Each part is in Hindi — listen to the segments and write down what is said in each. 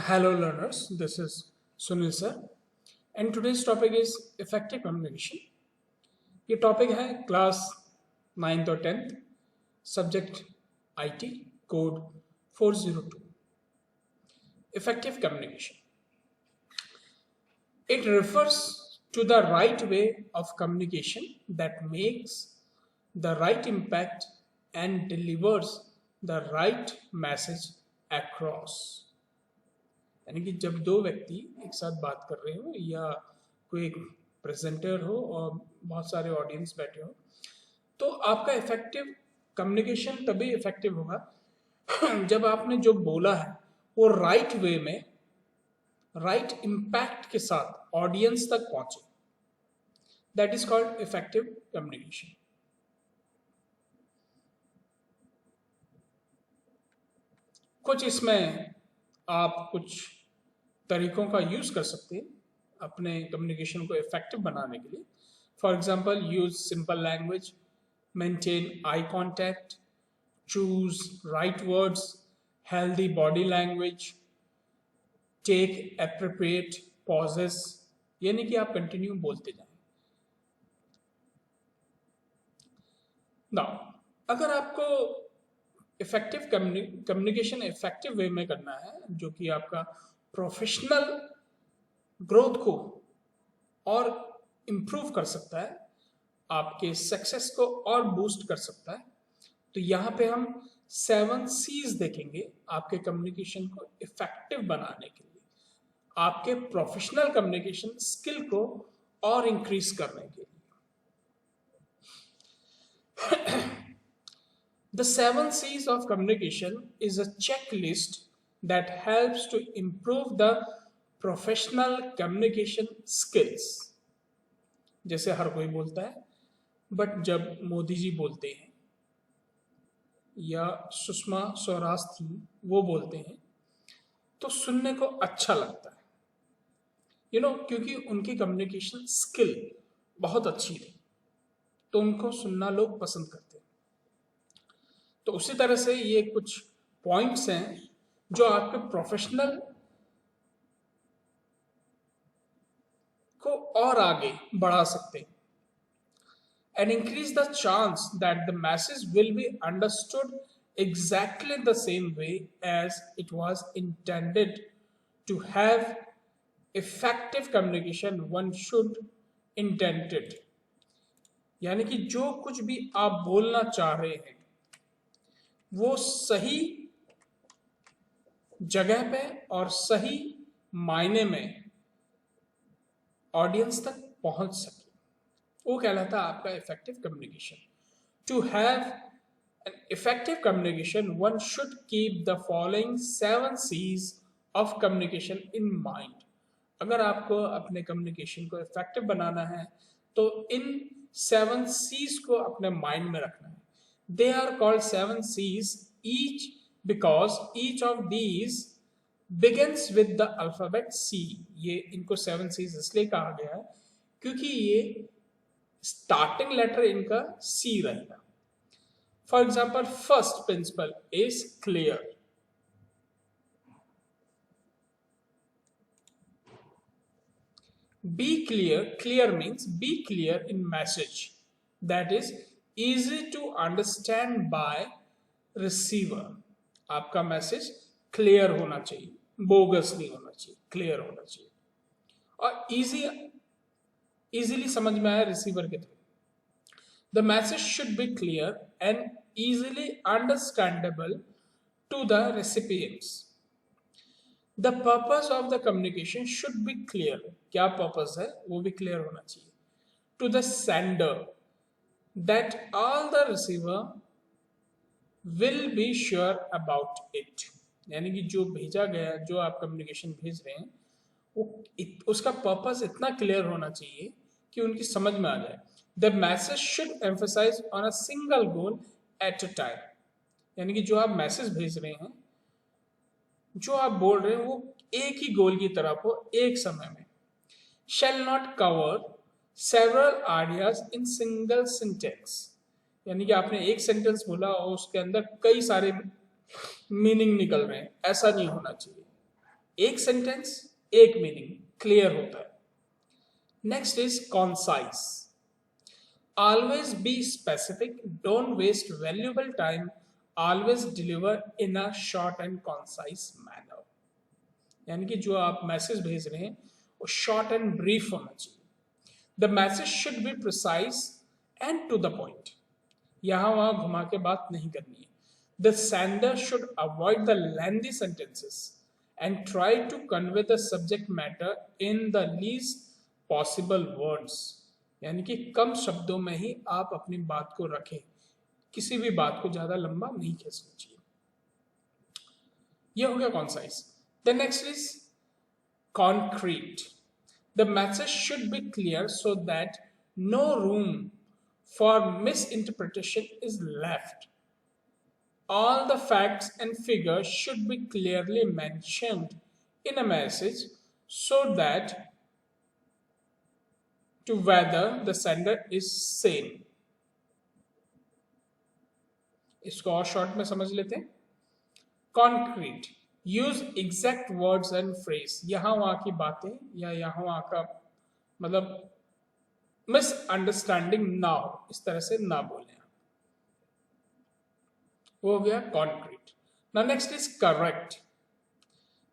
Hello learners, this is Sunil sir and today's topic is effective communication. ये टॉपिक है क्लास 9th और 10th subject IT code 402 effective communication. It refers to the right way of communication that makes the right impact and delivers the right message across. यानी कि जब दो व्यक्ति एक साथ बात कर रहे हो या कोई एक प्रेजेंटर हो और बहुत सारे ऑडियंस बैठे हो तो आपका इफेक्टिव कम्युनिकेशन तभी इफेक्टिव होगा जब आपने जो बोला है वो राइट वे में राइट इम्पैक्ट के साथ ऑडियंस तक पहुंचे. That is called effective communication. कुछ इसमें आप कुछ तरीकों का यूज कर सकते हैं अपने कम्युनिकेशन को इफेक्टिव बनाने के लिए. For example, use simple language, maintain eye contact, choose right words, healthy body language, take appropriate pauses. यानी कि आप कंटिन्यू बोलते जाएं. नाउ अगर आपको इफेक्टिव कम्युनिकेशन इफेक्टिव वे में करना है जो कि आपका प्रोफेशनल ग्रोथ को और इम्प्रूव कर सकता है, आपके सक्सेस को और बूस्ट कर सकता है, तो यहाँ पे हम 7 C's देखेंगे आपके कम्युनिकेशन को इफेक्टिव बनाने के लिए, आपके प्रोफेशनल कम्युनिकेशन स्किल को और इंक्रीज करने के लिए. The 7 C's of communication is a checklist that helps to improve the professional communication skills. जैसे हर कोई बोलता है, बट जब मोदी जी बोलते हैं या सुषमा स्वराज थी वो बोलते हैं तो सुनने को अच्छा लगता है, क्योंकि उनकी कम्युनिकेशन स्किल बहुत अच्छी थी तो उनको सुनना लोग पसंद करते हैं. तो उसी तरह से ये कुछ पॉइंट्स हैं जो आपके प्रोफेशनल को और आगे बढ़ा सकते हैं and increase the chance that the message will be understood exactly the same way as it was intended. To have effective communication, one should intend it. यानी कि जो कुछ भी आप बोलना चाह रहे हैं वो सही जगह पे और सही मायने में ऑडियंस तक पहुंच सके, वो कहलाता है आपका effective communication. To have an effective communication one should keep the following 7 C's of communication in mind. अगर आपको अपने कम्युनिकेशन को इफेक्टिव बनाना है तो इन 7 C's को अपने माइंड में रखना है. They are called 7 C's each because each of these begins with the alphabet C. ये इनको 7 C's इसलिए कहा गया है क्योंकि ये स्टार्टिंग लेटर इनका C रहेगा. For example, first principle is clear. Be clear. Clear means be clear in message. That is easy to understand by receiver. आपका मैसेज क्लियर होना चाहिए, बोगस नहीं होना चाहिए, क्लियर होना चाहिए और इजीली समझ में आया रिसीवर के through. The message should be clear and easily understandable to the recipients. The purpose of the communication should be clear. क्या पर्पस है वो भी क्लियर होना चाहिए. To the sender that all the receiver will be sure about it. यानी कि जो भेजा गया, जो आप कम्युनिकेशन भेज रहे हैं वो उसका पर्पस इतना क्लियर होना चाहिए कि उनकी समझ में आ जाए. The message should emphasize on a single goal at a time. यानी कि जो आप मैसेज भेज रहे हैं, जो आप बोल रहे हैं वो एक ही गोल की तरफ हो एक समय में. shall not cover several ideas in single sentence. यानी कि आपने एक सेंटेंस बोला और उसके अंदर कई सारे मीनिंग निकल रहे हैं, ऐसा नहीं होना चाहिए. एक सेंटेंस एक मीनिंग क्लियर होता है. Next is concise. Always be specific, don't waste valuable time, always deliver in a short and concise manner. यानी कि जो आप मैसेज भेज रहे हैं वो शॉर्ट एंड ब्रीफ होना चाहिए. The message should be precise and to the point. यहां वहां घुमा के बात नहीं करनी है. The sender should avoid the lengthy sentences and try to convey the subject matter in the least possible words. यानी कि कम शब्दों में ही आप अपनी बात को रखें, किसी भी बात को ज्यादा लंबा नहीं खींचना चाहिए. यह हो गया concise. The next is concrete. The message should be clear so that no room for misinterpretation is left. All the facts and figures should be clearly mentioned in a message so that to whether the sender is sane. इसको और शॉर्ट में समझ लेते हैं. Concrete. Use exact words and phrase. यहाँ वहाँ की बातें या यहाँ वहाँ का मतलब मिसअंडरस्टैंडिंग ना हो, इस तरह से ना बोलें. वो हो गया concrete. Now next is correct.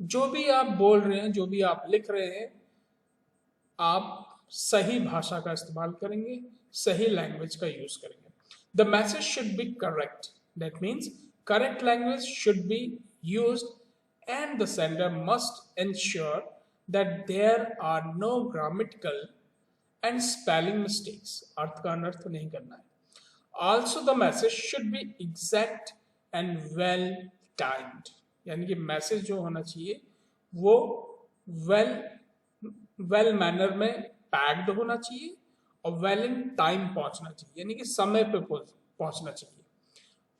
जो भी आप बोल रहे हैं, जो भी आप लिख रहे हैं, आप सही भाषा का इस्तेमाल करेंगे, सही लैंग्वेज का यूज करेंगे. The message should be correct. That means correct language should be used and the sender must ensure that there are no grammatical and spelling mistakes. अर्थ का अनर्थ नहीं करना है. Also the message should be exact and well timed. यानी कि मैसेज जो होना चाहिए वो वेल मैनर में पैक्ड होना चाहिए और वेल इन टाइम पहुंचना चाहिए, यानी कि समय पे पहुंचना चाहिए.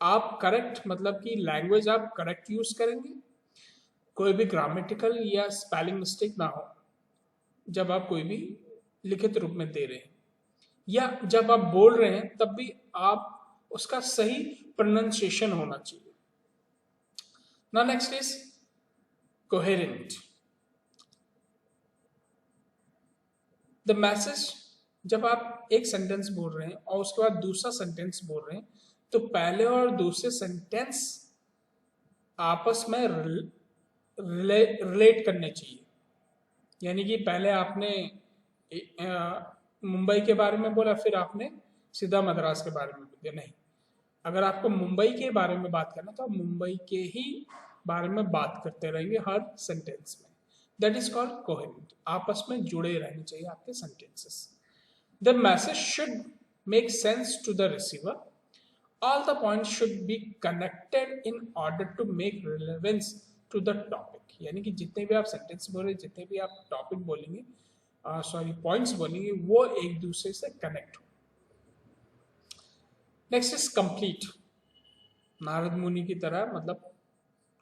आप करेक्ट मतलब कि लैंग्वेज आप करेक्ट यूज करेंगे, कोई भी ग्रामेटिकल या स्पेलिंग मिस्टेक ना हो जब आप कोई भी लिखित रूप में दे रहे हैं, या जब आप बोल रहे हैं तब भी आप उसका सही प्रोनाउंसिएशन होना चाहिए. Now next is coherent. The message, जब आप एक सेंटेंस बोल रहे हैं और उसके बाद दूसरा सेंटेंस बोल रहे हैं तो पहले और दूसरे सेंटेंस आपस में रिलेट करने चाहिए. यानी कि पहले आपने मुंबई के बारे में बोला, फिर आपने सीधा मद्रास के बारे में बोला. नहीं, अगर आपको मुंबई के बारे में बात करना तो आप मुंबई के ही बारे में बात करते रहेंगे हर सेंटेंस में. That is called coherent. आपस में जुड़े रहने चाहिए आपके sentences. The message should make sense to the receiver. All the points should be connected in order to make relevance to the topic. यानी कि जितने भी आप सेंटेंस बोले, जितने भी आप टॉपिक बोलेंगे, पॉइंट्स बोलेंगे, वो एक दूसरे से कनेक्ट हो. Next is complete. नारद मुनि की तरह मतलब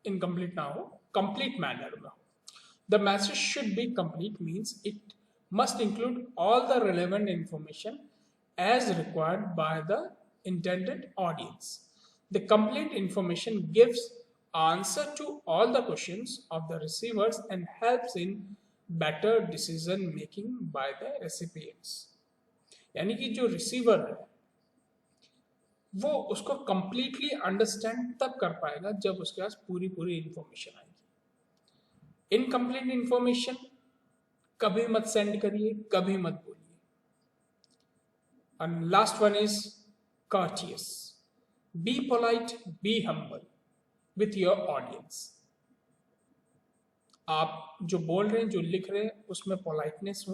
इनकम्प्लीट ना हो, कंप्लीट मैनर में हो. The message should be complete means it must include all the relevant information as required by the intended audience. The complete information gives answer to all the questions of the receivers and helps in better decision making by the recipients. यानी कि जो रिसीवर है वो उसको कंप्लीटली अंडरस्टैंड तब कर पाएगा जब उसके पास पूरी इंफॉर्मेशन आएगी. इनकम्प्लीट इंफॉर्मेशन कभी मत सेंड करिए, कभी मत बोलिए. And last one is courteous. Be polite, be humble with your audience. आप जो बोल रहे हैं, जो लिख रहे हैं, उसमें पोलाइटनेस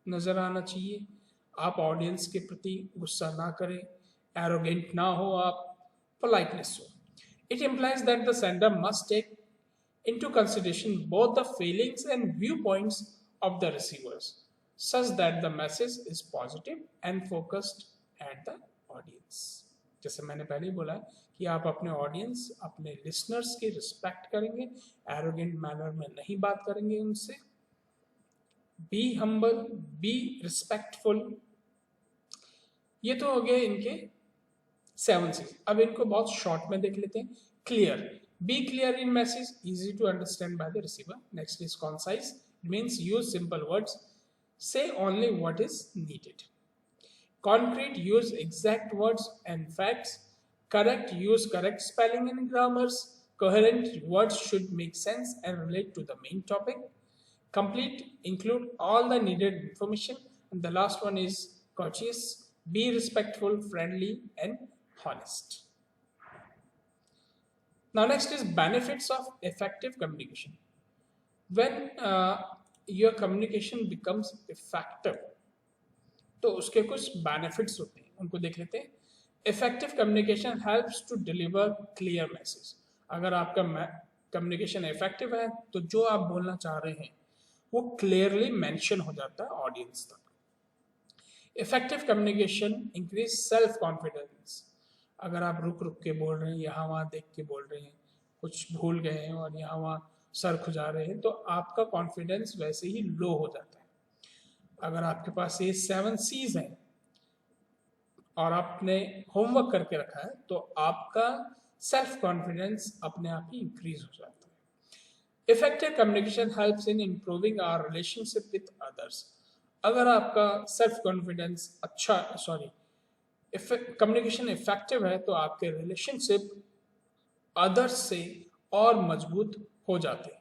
नजर आना चाहिए. आप ऑडियंस के प्रति गुस्सा ना करें, एरोगेंट ना हो, आप पोलाइटनेस हो. It implies that the sender must take into consideration both the feelings and viewpoints of the receivers such that the message is positive and focused at the audience. जैसे मैंने पहले ही बोला कि आप अपने ऑडियंस, अपने लिसनर्स की रिस्पेक्ट करेंगे, एरोगेंट मैनर में नहीं बात करेंगे उनसे. Be humble, be respectful. ये तो हो गए इनके 7 C's. अब इनको बहुत शॉर्ट में देख लेते हैं. Clear. Be clear in message, easy to understand by the receiver. Next is concise. It means use simple words. Say only what is needed. Concrete, use exact words and facts. Correct, use correct spelling and grammars. Coherent, words should make sense and relate to the main topic. Complete, include all the needed information. And the last one is courteous. Be respectful, friendly, and honest. Now, next is benefits of effective communication. When your communication becomes effective, तो उसके कुछ benefits होते हैं, उनको देख लेते हैं. Effective communication helps to deliver clear message. अगर आपका communication effective है, तो जो आप बोलना चाह रहे हैं, वो clearly mention हो जाता है audience तक. Effective communication increase self confidence. अगर आप रुक रुक के बोल रहे हैं, यहाँ वहाँ देख के बोल रहे हैं, कुछ भूल गए हैं और यहाँ वहाँ सर खुजा रहे हैं, तो आपका कॉन्फिडेंस वैसे ही लो हो जाता है. अगर आपके पास ये 7 C's हैं और आपने होमवर्क करके रखा है, तो आपका सेल्फ कॉन्फिडेंस अपने आप ही इंक्रीज हो जाता है. Effective communication helps in improving our relationship with others. अगर आपका सेल्फ कॉन्फिडेंस कम्युनिकेशन इफेक्टिव है, तो आपके रिलेशनशिप अदर्स से और मजबूत हो जाते हैं.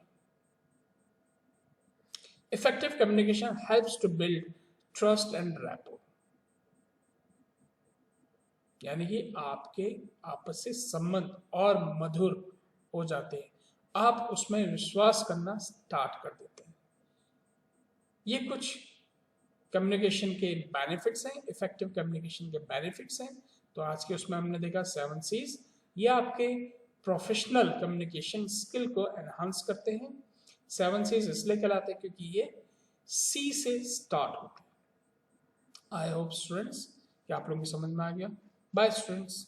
Effective communication helps to build trust and rapport. यानी कि आपके आपस से संबंध और मधुर हो जाते हैं, आप उसमें विश्वास करना स्टार्ट कर देते हैं. ये कुछ कम्युनिकेशन के बेनिफिट्स हैं, इफेक्टिव कम्युनिकेशन के बेनिफिट्स हैं. तो आज के उसमें हमने देखा 7 C's. ये आपके प्रोफेशनल कम्युनिकेशन स्किल को एनहांस करते हैं. 7 C's इसलिए कहलाते हैं क्योंकि ये C से स्टार्ट होते हैं. आई होप स्टूडेंट्स कि आप लोगों की समझ में आ गया. Bye students.